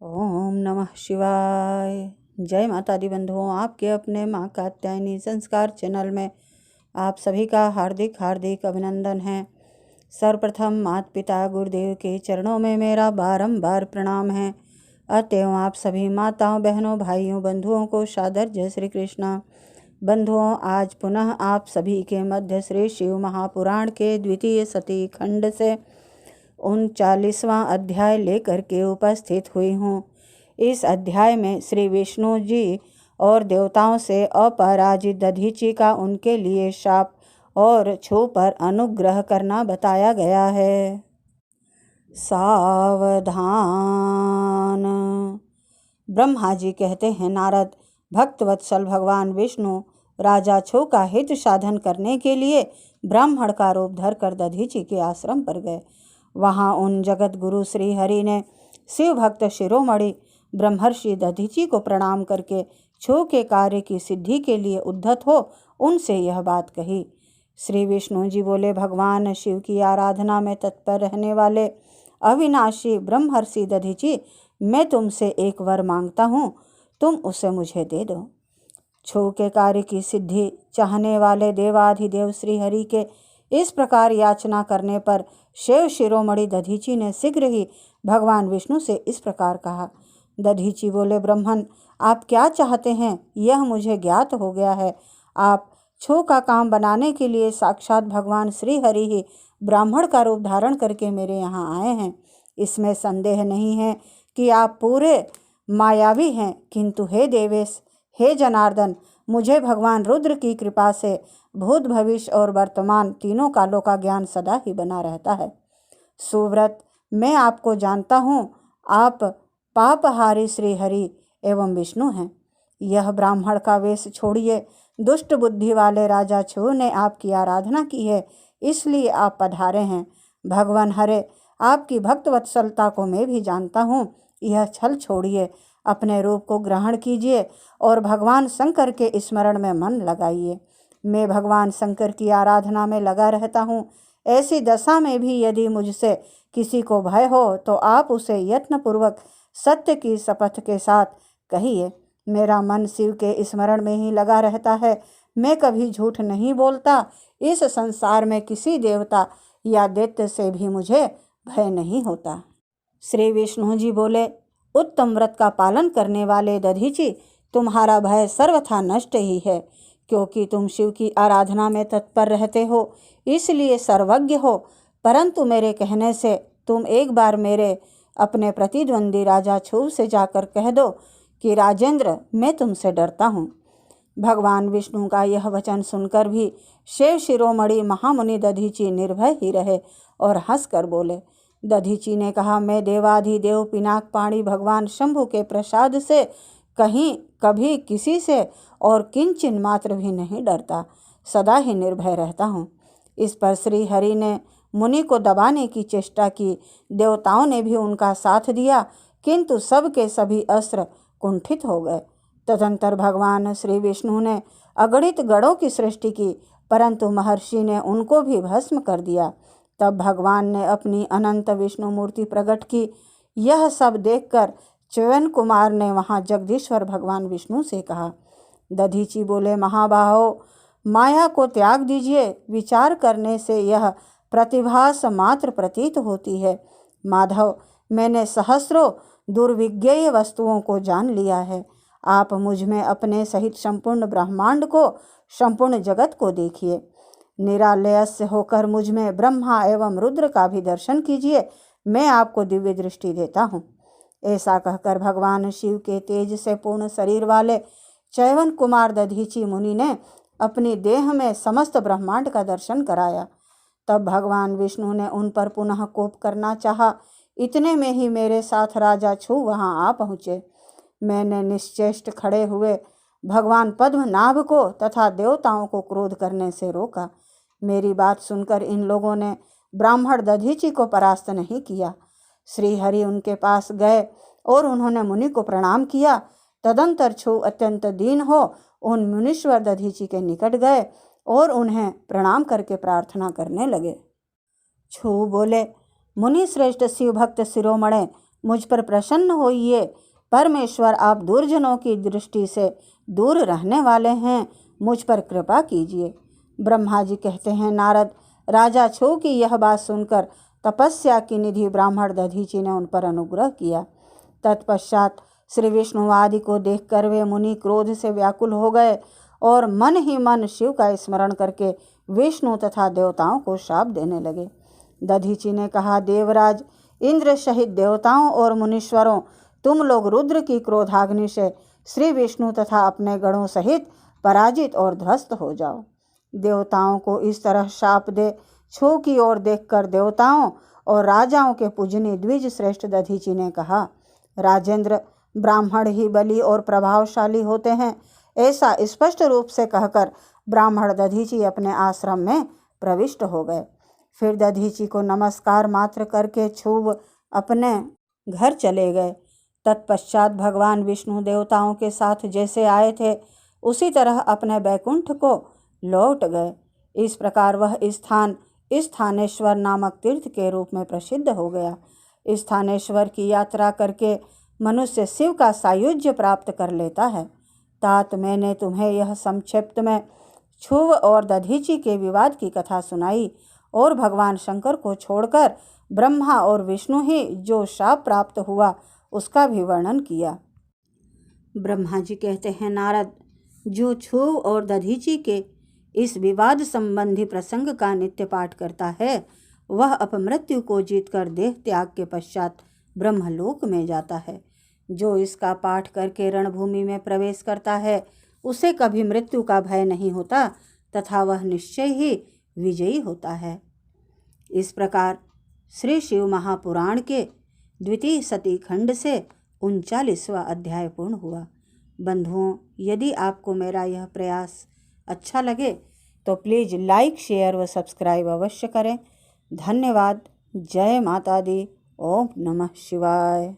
ओम नमः शिवाय। जय माता दी बंधुओं, आपके अपने माँ कात्यायनी संस्कार चैनल में आप सभी का हार्दिक हार्दिक अभिनंदन है। सर्वप्रथम माता पिता गुरुदेव के चरणों में मेरा बारंबार प्रणाम है। अतएव आप सभी माताओं बहनों भाइयों बंधुओं को सादर जय श्री कृष्ण। बंधुओं, आज पुनः आप सभी के मध्य श्री शिव महापुराण के द्वितीय सती खंड से 39वां अध्याय लेकर के उपस्थित हुई हूँ। इस अध्याय में श्री विष्णु जी और देवताओं से अपराजित दधीचि का उनके लिए शाप और छू पर अनुग्रह करना बताया गया है। सावधान। ब्रह्मा जी कहते हैं, नारद, भक्तवत्सल भगवान विष्णु राजा छू का हित साधन करने के लिए ब्राह्मण का रूप धरकर दधीचि के आश्रम पर गए। वहाँ उन जगत गुरु श्री हरि ने शिव भक्त शिरोमणि ब्रह्मर्षि दधीचि को प्रणाम करके छू के कार्य की सिद्धि के लिए उद्धत हो उनसे यह बात कही। श्री विष्णु जी बोले, भगवान शिव की आराधना में तत्पर रहने वाले अविनाशी ब्रह्मर्षि दधीचि, मैं तुमसे एक वर मांगता हूँ, तुम उसे मुझे दे दो। छू के कार्य की सिद्धि चाहने वाले देवाधिदेव श्री हरि के इस प्रकार याचना करने पर शिव शिरोमणि दधीचि ने शीघ्र ही भगवान विष्णु से इस प्रकार कहा। दधीचि बोले, ब्रह्मन, आप क्या चाहते हैं यह मुझे ज्ञात हो गया है। आप छू का काम बनाने के लिए साक्षात भगवान श्री हरि ही ब्राह्मण का रूप धारण करके मेरे यहाँ आए हैं। इसमें संदेह नहीं है कि आप पूरे मायावी हैं, किंतु हे देवेश, हे जनार्दन, मुझे भगवान रुद्र की कृपा से भूत भविष्य और वर्तमान तीनों कालों का ज्ञान सदा ही बना रहता है। सुव्रत, मैं आपको जानता हूँ, आप पापहारी श्री हरि एवं विष्णु हैं। यह ब्राह्मण का वेश छोड़िए, दुष्ट बुद्धि वाले राजा छू ने आपकी आराधना की है, इसलिए आप पधारे हैं। भगवान हरे, आपकी भक्तवत्सलता को मैं भी जानता हूँ। यह छल छोड़िए, अपने रूप को ग्रहण कीजिए और भगवान शंकर के स्मरण में मन लगाइए। मैं भगवान शंकर की आराधना में लगा रहता हूँ। ऐसी दशा में भी यदि मुझसे किसी को भय हो तो आप उसे यत्नपूर्वक सत्य की शपथ के साथ कहिए। मेरा मन शिव के स्मरण में ही लगा रहता है, मैं कभी झूठ नहीं बोलता। इस संसार में किसी देवता या दैत्य से भी मुझे भय नहीं होता। श्री विष्णु जी बोले, उत्तम व्रत का पालन करने वाले दधीचि, तुम्हारा भय सर्वथा नष्ट ही है, क्योंकि तुम शिव की आराधना में तत्पर रहते हो, इसलिए सर्वज्ञ हो। परंतु मेरे कहने से तुम एक बार मेरे अपने प्रतिद्वंदी राजा छू से जाकर कह दो कि राजेंद्र, मैं तुमसे डरता हूँ। भगवान विष्णु का यह वचन सुनकर भी शिव शिरोमणि महामुनि दधीचि निर्भय ही रहे और हंसकर बोले। दधीचि ने कहा, मैं देवाधिदेव पिनाक पाणी भगवान शंभु के प्रसाद से कहीं कभी किसी से और किंचिन मात्र भी नहीं डरता, सदा ही निर्भय रहता हूँ। इस पर श्री हरि ने मुनि को दबाने की चेष्टा की। देवताओं ने भी उनका साथ दिया, किंतु सब के सभी अस्त्र कुंठित हो गए। तदंतर भगवान श्री विष्णु ने अगणित गणों की सृष्टि की, परंतु महर्षि ने उनको भी भस्म कर दिया। तब भगवान ने अपनी अनंत विष्णु मूर्ति प्रकट की। यह सब देखकर च्यवन कुमार ने वहाँ जगदीश्वर भगवान विष्णु से कहा। दधीचि बोले, महाबाहो, माया को त्याग दीजिए। विचार करने से यह प्रतिभास मात्र प्रतीत होती है। माधव, मैंने सहस्रों दुर्विज्ञेय वस्तुओं को जान लिया है। आप मुझ में अपने सहित संपूर्ण ब्रह्मांड को, संपूर्ण जगत को देखिए। निरालयस्य होकर मुझ में ब्रह्मा एवं रुद्र का भी दर्शन कीजिए। मैं आपको दिव्य दृष्टि देता हूँ। ऐसा कहकर भगवान शिव के तेज से पूर्ण शरीर वाले च्यवन कुमार दधीचि मुनि ने अपनी देह में समस्त ब्रह्मांड का दर्शन कराया। तब भगवान विष्णु ने उन पर पुनः कोप करना चाहा। इतने में ही मेरे साथ राजा छू वहां आ पहुँचे। मैंने निश्चेष्ट खड़े हुए भगवान पद्मनाभ को तथा देवताओं को क्रोध करने से रोका। मेरी बात सुनकर इन लोगों ने ब्राह्मण दधीचि को परास्त नहीं किया। श्री हरि उनके पास गए और उन्होंने मुनि को प्रणाम किया। तदंतर छू अत्यंत दीन हो उन मुनीश्वर दधीचि के निकट गए और उन्हें प्रणाम करके प्रार्थना करने लगे। छू बोले, मुनि श्रेष्ठ शिव भक्त शिरोमणे, मुझ पर प्रसन्न होइए। परमेश्वर, आप दुर्जनों की दृष्टि से दूर रहने वाले हैं, मुझ पर कृपा कीजिए। ब्रह्मा जी कहते हैं, नारद, राजा छू की यह बात सुनकर तपस्या की निधि ब्राह्मण दधीची ने उन पर अनुग्रह किया। तत्पश्चात श्री विष्णु आदि को देखकर वे मुनि क्रोध से व्याकुल हो गए और मन ही मन शिव का स्मरण करके विष्णु तथा देवताओं को शाप देने लगे। दधीची ने कहा, देवराज, इंद्र सहित देवताओं और मुनीश्वरों, तुम लोग रुद्र की क्रोधाग्नि से श्री विष्णु तथा अपने गणों सहित पराजित और ध्वस्त हो जाओ। देवताओं को इस तरह शाप दे छू की ओर देखकर देवताओं और राजाओं के पूजनीय द्विज श्रेष्ठ दधीची ने कहा, राजेंद्र, ब्राह्मण ही बली और प्रभावशाली होते हैं, ऐसा स्पष्ट रूप से कहकर ब्राह्मण दधीची अपने आश्रम में प्रविष्ट हो गए। फिर दधीची को नमस्कार मात्र करके छू अपने घर चले गए। तत्पश्चात भगवान विष्णु देवताओं के साथ जैसे आए थे उसी तरह अपने बैकुंठ को लौट गए। इस प्रकार वह स्थान स्थानेश्वर नामक तीर्थ के रूप में प्रसिद्ध हो गया। स्थानेश्वर की यात्रा करके मनुष्य शिव का सायुज्य प्राप्त कर लेता है। तात, मैंने तुम्हें यह संक्षिप्त में छुव और दधीची के विवाद की कथा सुनाई और भगवान शंकर को छोड़कर ब्रह्मा और विष्णु ही जो शाप प्राप्त हुआ उसका भी वर्णन किया। ब्रह्मा जी कहते हैं, नारद, जो छुव और दधीची के इस विवाद संबंधी प्रसंग का नित्य पाठ करता है वह अपमृत्यु को जीतकर देह त्याग के पश्चात ब्रह्मलोक में जाता है। जो इसका पाठ करके रणभूमि में प्रवेश करता है उसे कभी मृत्यु का भय नहीं होता तथा वह निश्चय ही विजयी होता है। इस प्रकार श्री शिव महापुराण के द्वितीय सती खंड से 39वां अध्याय पूर्ण हुआ। बंधुओं, यदि आपको मेरा यह प्रयास अच्छा लगे तो प्लीज़ लाइक, शेयर व सब्सक्राइब अवश्य करें। धन्यवाद। जय माता दी। ओम नमः शिवाय।